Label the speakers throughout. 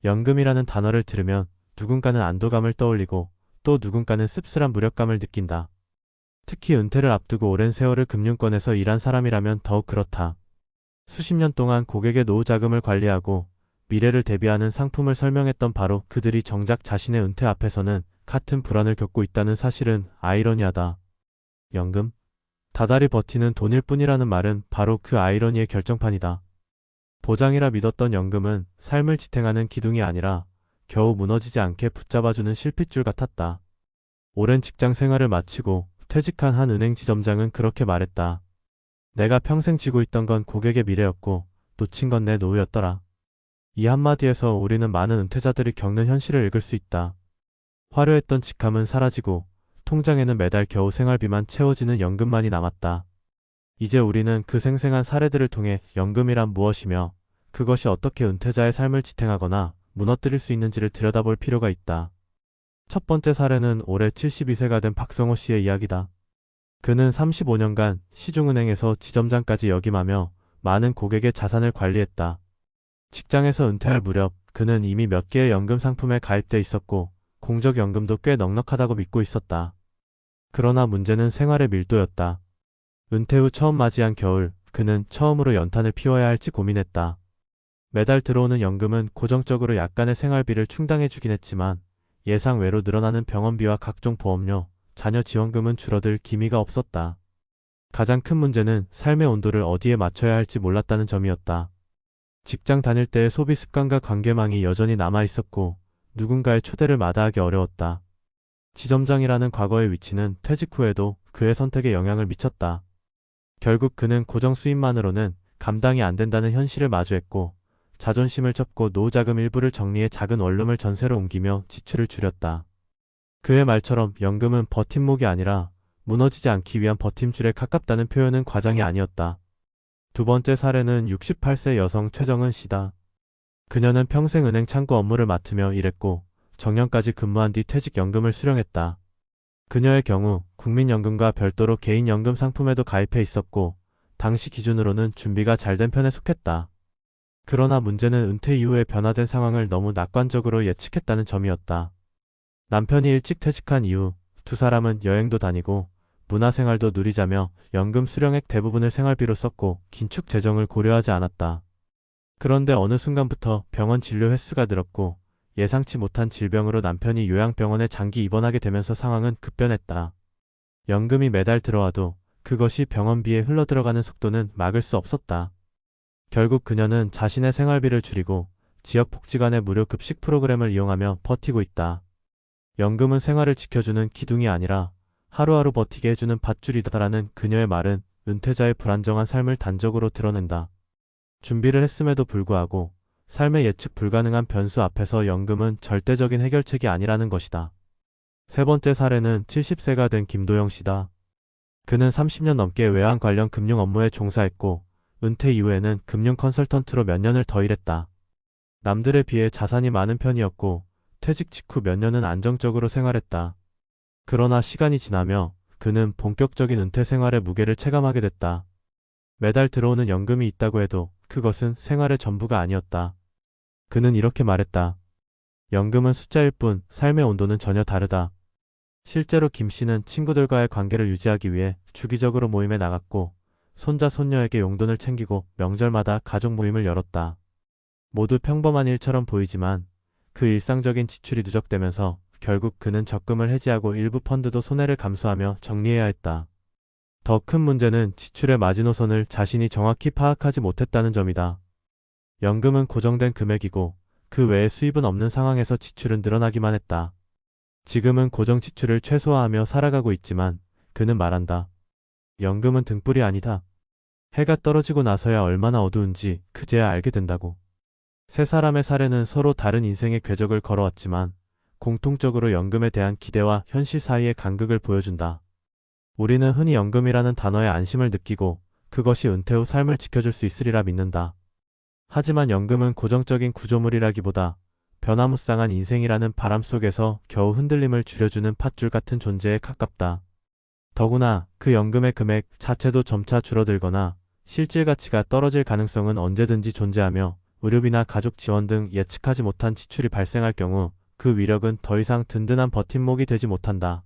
Speaker 1: 연금이라는 단어를 들으면 누군가는 안도감을 떠올리고 또 누군가는 씁쓸한 무력감을 느낀다. 특히 은퇴를 앞두고 오랜 세월을 금융권에서 일한 사람이라면 더욱 그렇다. 수십 년 동안 고객의 노후 자금을 관리하고 미래를 대비하는 상품을 설명했던 바로 그들이 정작 자신의 은퇴 앞에서는 같은 불안을 겪고 있다는 사실은 아이러니하다. 연금? 다달이 버티는 돈일 뿐이라는 말은 바로 그 아이러니의 결정판이다. 보장이라 믿었던 연금은 삶을 지탱하는 기둥이 아니라 겨우 무너지지 않게 붙잡아주는 실핏줄 같았다. 오랜 직장 생활을 마치고 퇴직한 한 은행 지점장은 그렇게 말했다. 내가 평생 쥐고 있던 건 고객의 미래였고 놓친 건 내 노후였더라. 이 한마디에서 우리는 많은 은퇴자들이 겪는 현실을 읽을 수 있다. 화려했던 직함은 사라지고 통장에는 매달 겨우 생활비만 채워지는 연금만이 남았다. 이제 우리는 그 생생한 사례들을 통해 연금이란 무엇이며 그것이 어떻게 은퇴자의 삶을 지탱하거나 무너뜨릴 수 있는지를 들여다볼 필요가 있다. 첫 번째 사례는 올해 72세가 된 박성호 씨의 이야기다. 그는 35년간 시중은행에서 지점장까지 역임하며 많은 고객의 자산을 관리했다. 직장에서 은퇴할 무렵 그는 이미 몇 개의 연금 상품에 가입돼 있었고 공적연금도 꽤 넉넉하다고 믿고 있었다. 그러나 문제는 생활의 밀도였다. 은퇴 후 처음 맞이한 겨울, 그는 처음으로 연탄을 피워야 할지 고민했다. 매달 들어오는 연금은 고정적으로 약간의 생활비를 충당해주긴 했지만 예상 외로 늘어나는 병원비와 각종 보험료, 자녀 지원금은 줄어들 기미가 없었다. 가장 큰 문제는 삶의 온도를 어디에 맞춰야 할지 몰랐다는 점이었다. 직장 다닐 때의 소비 습관과 관계망이 여전히 남아있었고 누군가의 초대를 마다하기 어려웠다. 지점장이라는 과거의 위치는 퇴직 후에도 그의 선택에 영향을 미쳤다. 결국 그는 고정 수입만으로는 감당이 안 된다는 현실을 마주했고 자존심을 접고 노후자금 일부를 정리해 작은 원룸을 전세로 옮기며 지출을 줄였다. 그의 말처럼 연금은 버팀목이 아니라 무너지지 않기 위한 버팀줄에 가깝다는 표현은 과장이 아니었다. 두 번째 사례는 68세 여성 최정은 씨다. 그녀는 평생 은행 창구 업무를 맡으며 일했고 정년까지 근무한 뒤 퇴직연금을 수령했다. 그녀의 경우 국민연금과 별도로 개인연금 상품에도 가입해 있었고 당시 기준으로는 준비가 잘 된 편에 속했다. 그러나 문제는 은퇴 이후에 변화된 상황을 너무 낙관적으로 예측했다는 점이었다. 남편이 일찍 퇴직한 이후 두 사람은 여행도 다니고 문화생활도 누리자며 연금 수령액 대부분을 생활비로 썼고 긴축 재정을 고려하지 않았다. 그런데 어느 순간부터 병원 진료 횟수가 늘었고 예상치 못한 질병으로 남편이 요양병원에 장기 입원하게 되면서 상황은 급변했다. 연금이 매달 들어와도 그것이 병원비에 흘러들어가는 속도는 막을 수 없었다. 결국 그녀는 자신의 생활비를 줄이고 지역복지관의 무료 급식 프로그램을 이용하며 버티고 있다. 연금은 생활을 지켜주는 기둥이 아니라 하루하루 버티게 해주는 밧줄이다라는 그녀의 말은 은퇴자의 불안정한 삶을 단적으로 드러낸다. 준비를 했음에도 불구하고 삶의 예측 불가능한 변수 앞에서 연금은 절대적인 해결책이 아니라는 것이다. 세 번째 사례는 70세가 된 김도영 씨다. 그는 30년 넘게 외환 관련 금융 업무에 종사했고 은퇴 이후에는 금융 컨설턴트로 몇 년을 더 일했다. 남들에 비해 자산이 많은 편이었고 퇴직 직후 몇 년은 안정적으로 생활했다. 그러나 시간이 지나며 그는 본격적인 은퇴 생활의 무게를 체감하게 됐다. 매달 들어오는 연금이 있다고 해도 그것은 생활의 전부가 아니었다. 그는 이렇게 말했다. 연금은 숫자일 뿐 삶의 온도는 전혀 다르다. 실제로 김 씨는 친구들과의 관계를 유지하기 위해 주기적으로 모임에 나갔고 손자 손녀에게 용돈을 챙기고 명절마다 가족 모임을 열었다. 모두 평범한 일처럼 보이지만 그 일상적인 지출이 누적되면서 결국 그는 적금을 해지하고 일부 펀드도 손해를 감수하며 정리해야 했다. 더 큰 문제는 지출의 마지노선을 자신이 정확히 파악하지 못했다는 점이다. 연금은 고정된 금액이고 그 외에 수입은 없는 상황에서 지출은 늘어나기만 했다. 지금은 고정 지출을 최소화하며 살아가고 있지만 그는 말한다. 연금은 등불이 아니다. 해가 떨어지고 나서야 얼마나 어두운지 그제야 알게 된다고. 세 사람의 사례는 서로 다른 인생의 궤적을 걸어왔지만 공통적으로 연금에 대한 기대와 현실 사이의 간극을 보여준다. 우리는 흔히 연금이라는 단어에 안심을 느끼고 그것이 은퇴 후 삶을 지켜줄 수 있으리라 믿는다. 하지만 연금은 고정적인 구조물이라기보다 변화무쌍한 인생이라는 바람 속에서 겨우 흔들림을 줄여주는 밧줄 같은 존재에 가깝다. 더구나 그 연금의 금액 자체도 점차 줄어들거나 실질 가치가 떨어질 가능성은 언제든지 존재하며 의료비나 가족 지원 등 예측하지 못한 지출이 발생할 경우 그 위력은 더 이상 든든한 버팀목이 되지 못한다.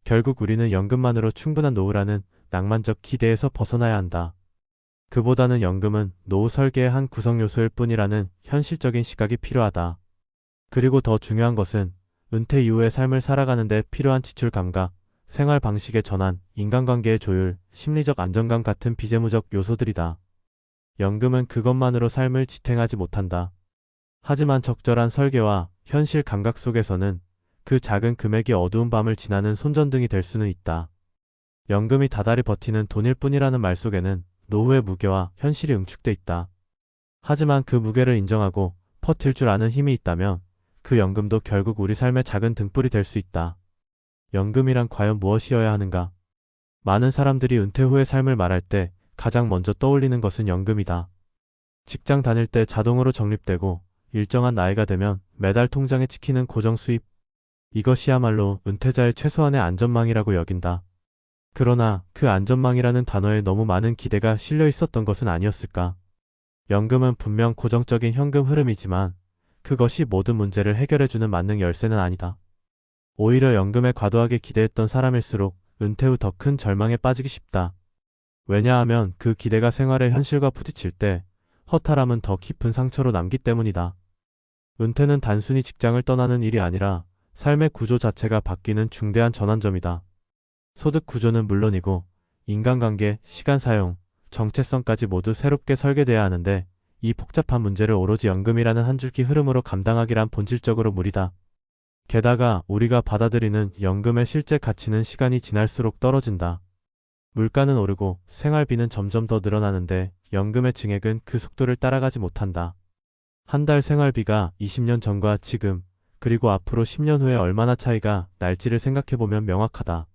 Speaker 1: 결국 우리는 연금만으로 충분한 노후라는 낭만적 기대에서 벗어나야 한다. 그보다는 연금은 노후 설계의 한 구성 요소일 뿐이라는 현실적인 시각이 필요하다. 그리고 더 중요한 것은 은퇴 이후의 삶을 살아가는 데 필요한 지출 감각, 생활 방식의 전환, 인간관계의 조율, 심리적 안정감 같은 비재무적 요소들이다. 연금은 그것만으로 삶을 지탱하지 못한다. 하지만 적절한 설계와 현실 감각 속에서는 그 작은 금액이 어두운 밤을 지나는 손전등이 될 수는 있다. 연금이 다달이 버티는 돈일 뿐이라는 말 속에는 노후의 무게와 현실이 응축돼 있다. 하지만 그 무게를 인정하고 버틸 줄 아는 힘이 있다면 그 연금도 결국 우리 삶의 작은 등불이 될 수 있다. 연금이란 과연 무엇이어야 하는가? 많은 사람들이 은퇴 후의 삶을 말할 때 가장 먼저 떠올리는 것은 연금이다. 직장 다닐 때 자동으로 적립되고 일정한 나이가 되면 매달 통장에 찍히는 고정 수입. 이것이야말로 은퇴자의 최소한의 안전망이라고 여긴다. 그러나 그 안전망이라는 단어에 너무 많은 기대가 실려 있었던 것은 아니었을까? 연금은 분명 고정적인 현금 흐름이지만 그것이 모든 문제를 해결해주는 만능 열쇠는 아니다. 오히려 연금에 과도하게 기대했던 사람일수록 은퇴 후 더 큰 절망에 빠지기 쉽다. 왜냐하면 그 기대가 생활의 현실과 부딪힐 때 허탈함은 더 깊은 상처로 남기 때문이다. 은퇴는 단순히 직장을 떠나는 일이 아니라 삶의 구조 자체가 바뀌는 중대한 전환점이다. 소득 구조는 물론이고 인간관계, 시간 사용, 정체성까지 모두 새롭게 설계돼야 하는데 이 복잡한 문제를 오로지 연금이라는 한 줄기 흐름으로 감당하기란 본질적으로 무리다. 게다가 우리가 받아들이는 연금의 실제 가치는 시간이 지날수록 떨어진다. 물가는 오르고 생활비는 점점 더 늘어나는데 연금의 증액은 그 속도를 따라가지 못한다. 한 달 생활비가 20년 전과 지금, 그리고 앞으로 10년 후에 얼마나 차이가 날지를 생각해보면 명확하다.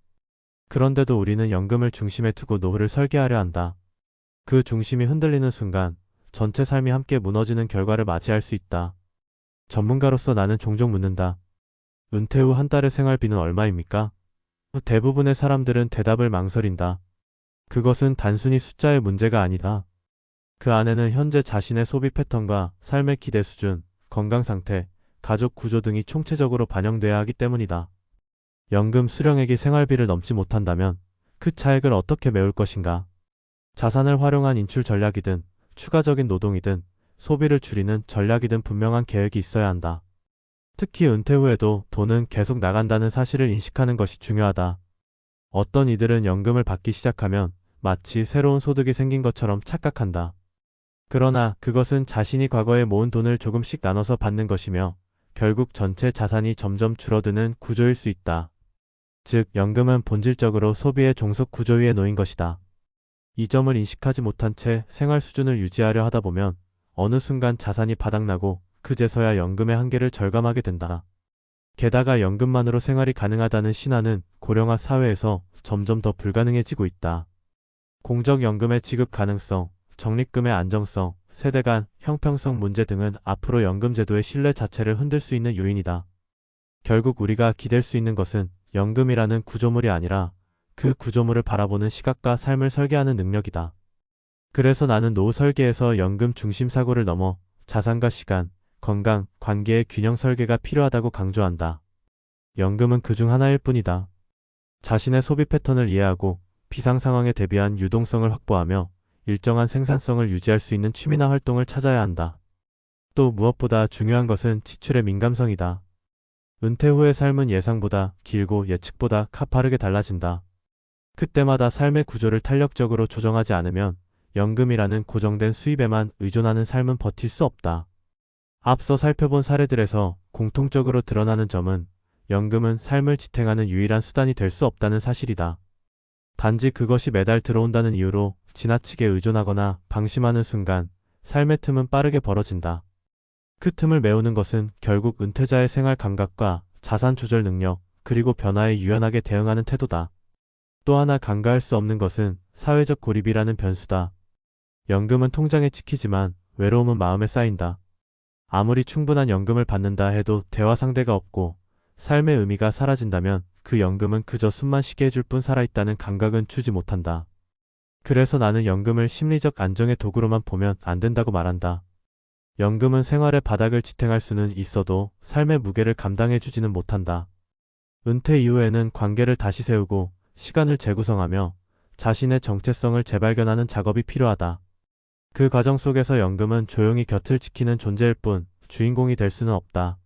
Speaker 1: 그런데도 우리는 연금을 중심에 두고 노후를 설계하려 한다. 그 중심이 흔들리는 순간 전체 삶이 함께 무너지는 결과를 맞이할 수 있다. 전문가로서 나는 종종 묻는다. 은퇴 후 한 달의 생활비는 얼마입니까? 대부분의 사람들은 대답을 망설인다. 그것은 단순히 숫자의 문제가 아니다. 그 안에는 현재 자신의 소비 패턴과 삶의 기대 수준, 건강 상태, 가족 구조 등이 총체적으로 반영돼야 하기 때문이다. 연금 수령액이 생활비를 넘지 못한다면 그 차액을 어떻게 메울 것인가? 자산을 활용한 인출 전략이든 추가적인 노동이든 소비를 줄이는 전략이든 분명한 계획이 있어야 한다. 특히 은퇴 후에도 돈은 계속 나간다는 사실을 인식하는 것이 중요하다. 어떤 이들은 연금을 받기 시작하면 마치 새로운 소득이 생긴 것처럼 착각한다. 그러나 그것은 자신이 과거에 모은 돈을 조금씩 나눠서 받는 것이며 결국 전체 자산이 점점 줄어드는 구조일 수 있다. 즉, 연금은 본질적으로 소비의 종속 구조 위에 놓인 것이다. 이 점을 인식하지 못한 채 생활 수준을 유지하려 하다 보면 어느 순간 자산이 바닥나고 그제서야 연금의 한계를 절감하게 된다. 게다가 연금만으로 생활이 가능하다는 신화는 고령화 사회에서 점점 더 불가능해지고 있다. 공적연금의 지급 가능성, 적립금의 안정성, 세대 간 형평성 문제 등은 앞으로 연금제도의 신뢰 자체를 흔들 수 있는 요인이다. 결국 우리가 기댈 수 있는 것은 연금이라는 구조물이 아니라 그 구조물을 바라보는 시각과 삶을 설계하는 능력이다. 그래서 나는 노후 설계에서 연금 중심 사고를 넘어 자산과 시간, 건강, 관계의 균형 설계가 필요하다고 강조한다. 연금은 그중 하나일 뿐이다. 자신의 소비 패턴을 이해하고 비상 상황에 대비한 유동성을 확보하며 일정한 생산성을 유지할 수 있는 취미나 활동을 찾아야 한다. 또 무엇보다 중요한 것은 지출의 민감성이다. 은퇴 후의 삶은 예상보다 길고 예측보다 가파르게 달라진다. 그때마다 삶의 구조를 탄력적으로 조정하지 않으면 연금이라는 고정된 수입에만 의존하는 삶은 버틸 수 없다. 앞서 살펴본 사례들에서 공통적으로 드러나는 점은 연금은 삶을 지탱하는 유일한 수단이 될 수 없다는 사실이다. 단지 그것이 매달 들어온다는 이유로 지나치게 의존하거나 방심하는 순간 삶의 틈은 빠르게 벌어진다. 그 틈을 메우는 것은 결국 은퇴자의 생활 감각과 자산 조절 능력, 그리고 변화에 유연하게 대응하는 태도다. 또 하나 간과할 수 없는 것은 사회적 고립이라는 변수다. 연금은 통장에 찍히지만 외로움은 마음에 쌓인다. 아무리 충분한 연금을 받는다 해도 대화 상대가 없고 삶의 의미가 사라진다면 그 연금은 그저 숨만 쉬게 해줄 뿐 살아있다는 감각은 주지 못한다. 그래서 나는 연금을 심리적 안정의 도구로만 보면 안 된다고 말한다. 연금은 생활의 바닥을 지탱할 수는 있어도 삶의 무게를 감당해주지는 못한다. 은퇴 이후에는 관계를 다시 세우고 시간을 재구성하며 자신의 정체성을 재발견하는 작업이 필요하다. 그 과정 속에서 연금은 조용히 곁을 지키는 존재일 뿐 주인공이 될 수는 없다.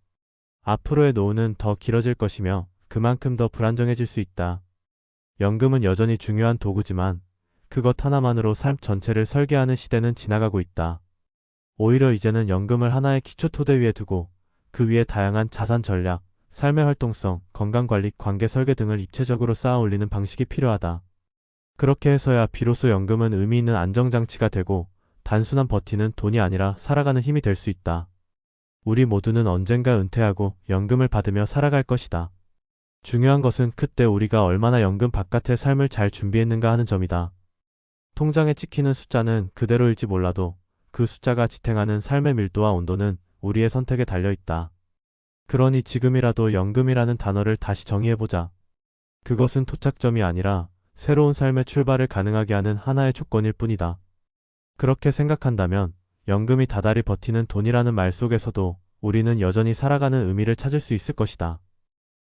Speaker 1: 앞으로의 노후는 더 길어질 것이며 그만큼 더 불안정해질 수 있다. 연금은 여전히 중요한 도구지만 그것 하나만으로 삶 전체를 설계하는 시대는 지나가고 있다. 오히려 이제는 연금을 하나의 기초 토대 위에 두고 그 위에 다양한 자산 전략, 삶의 활동성, 건강관리, 관계 설계 등을 입체적으로 쌓아 올리는 방식이 필요하다. 그렇게 해서야 비로소 연금은 의미 있는 안정장치가 되고 단순한 버티는 돈이 아니라 살아가는 힘이 될 수 있다. 우리 모두는 언젠가 은퇴하고 연금을 받으며 살아갈 것이다. 중요한 것은 그때 우리가 얼마나 연금 바깥의 삶을 잘 준비했는가 하는 점이다. 통장에 찍히는 숫자는 그대로일지 몰라도 그 숫자가 지탱하는 삶의 밀도와 온도는 우리의 선택에 달려있다. 그러니 지금이라도 연금이라는 단어를 다시 정의해보자. 그것은 도착점이 아니라 새로운 삶의 출발을 가능하게 하는 하나의 조건일 뿐이다. 그렇게 생각한다면 연금이 다달이 버티는 돈이라는 말 속에서도 우리는 여전히 살아가는 의미를 찾을 수 있을 것이다.